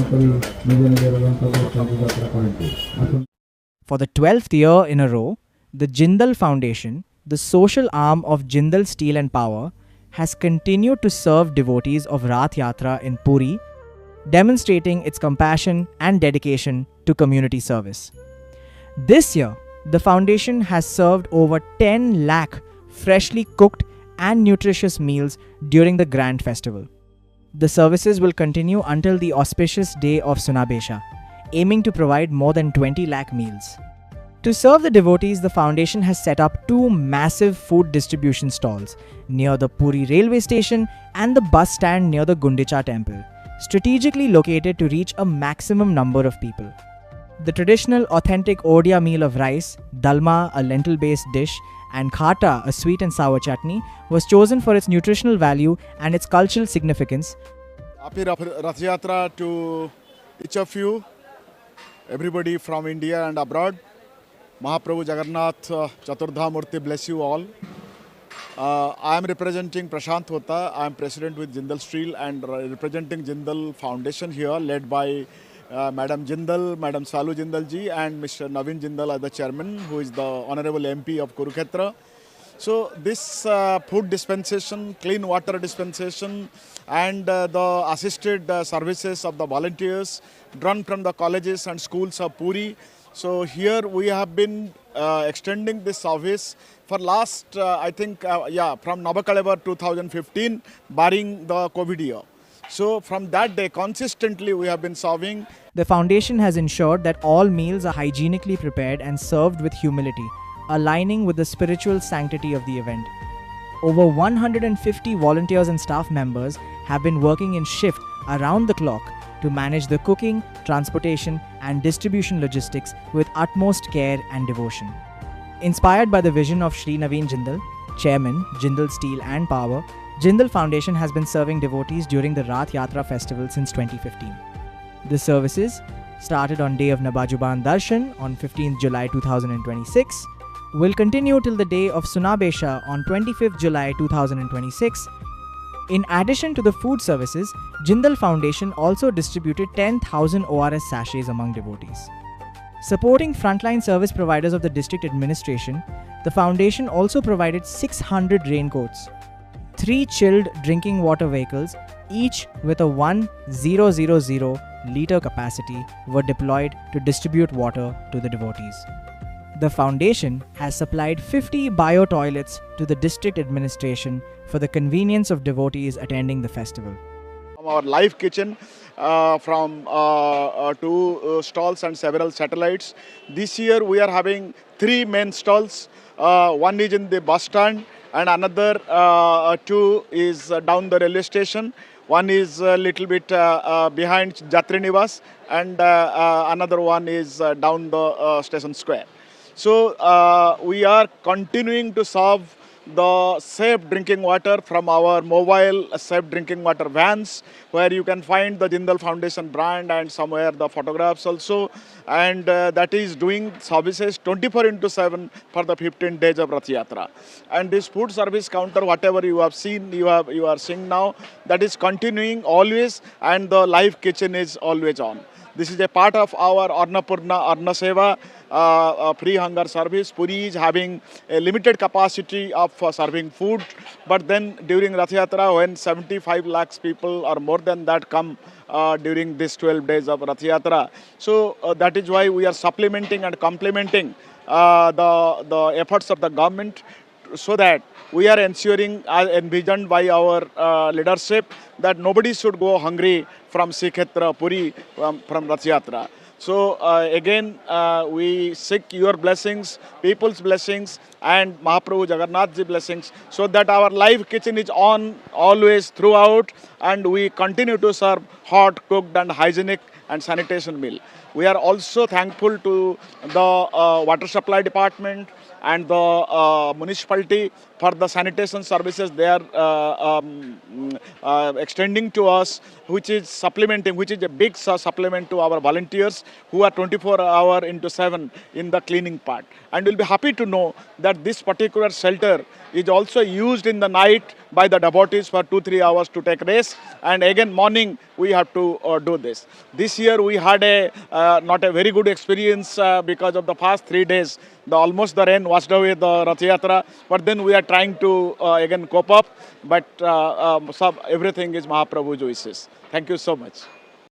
For the 12th year in a row, the Jindal Foundation, the social arm of Jindal Steel and Power, has continued to serve devotees of Rath Yatra in Puri, demonstrating its compassion and dedication to community service. This year, the foundation has served over 10 lakh freshly cooked and nutritious meals during the grand festival. The services will continue until the auspicious day of Sunabesha, aiming to provide more than 20 lakh meals. To serve the devotees, the foundation has set up two massive food distribution stalls near the Puri railway station and the bus stand near the Gundicha temple, strategically located to reach a maximum number of people. The traditional authentic Odia meal of rice, dalma, a lentil-based dish, and khata, a sweet and sour chutney, was chosen for its nutritional value and its cultural significance. Happy Rath Yatra to each of you, everybody from India and abroad. Mahaprabhu Jagannath Chaturdha Murti bless you all. I am representing Prashant Hota. I am president with Jindal Steel and representing Jindal Foundation here, led by Madam Jindal, Madam Salu Jindal ji, and Mr. Naveen Jindal as the chairman, who is the honorable MP of Kurukshetra. So this food dispensation, clean water dispensation, and the assisted services of the volunteers run from the colleges and schools of Puri. So here we have been extending this service for last, I think, from Navakalevar 2015, barring the COVID year. So from that day, consistently we have been serving. The foundation has ensured that all meals are hygienically prepared and served with humility, aligning with the spiritual sanctity of the event. Over 150 volunteers and staff members have been working in shift around the clock to manage the cooking, transportation, and distribution logistics with utmost care and devotion. Inspired by the vision of Shri Naveen Jindal, Chairman, Jindal Steel and Power, Jindal Foundation has been serving devotees during the Rath Yatra festival since 2015. The services started on day of Nabajuban Darshan on 15th July 2026, will continue till the day of Sunabesha on 25th July 2026. In addition to the food services, Jindal Foundation also distributed 10,000 ORS sachets among devotees. Supporting frontline service providers of the district administration, the foundation also provided 600 raincoats, 3 chilled drinking water vehicles, each with a 1,000 litre capacity, were deployed to distribute water to the devotees. The foundation has supplied 50 bio-toilets to the district administration for the convenience of devotees attending the festival. Our live kitchen from 2 stalls and several satellites. This year we are having 3 main stalls. One is in the bus stand and another 2 is down the railway station. One is a little bit behind Jatri Nivas and another one is down the station square. So we are continuing to serve the safe drinking water from our mobile safe drinking water vans, where you can find the Jindal Foundation brand and somewhere the photographs also, and that is doing services 24/7 for the 15 days of Rath Yatra. And this food service counter, whatever you have seen, you are seeing now, that is continuing always, and the live kitchen is always on. This is a part of our Annapurna Anna Seva free hunger service. Puri is having a limited capacity of serving food, but then during Rath Yatra, when 75 lakhs people or more than that come during these 12 days of Rath Yatra, so that is why we are supplementing and complementing the efforts of the government, so that we are ensuring, as envisioned by our leadership, that nobody should go hungry from Srikshetra Puri from Rath Yatra. So again, we seek your blessings, people's blessings, and Mahaprabhu Jagannath ji blessings, so that our live kitchen is on always throughout, and we continue to serve hot, cooked and hygienic and sanitation meal. We are also thankful to the water supply department and the municipality for the sanitation services they are extending to us, which is supplementing, which is a big supplement to our volunteers who are 24 hours into 7 in the cleaning part. And we'll be happy to know that this particular shelter is also used in the night by the devotees for 2-3 hours to take rest, and again morning we have to do this. This year we had a not a very good experience because of the past 3 days. Almost the rain washed away the Rath Yatra, but then we are trying to again cope up. But everything is Mahaprabhu's wishes. Thank you so much.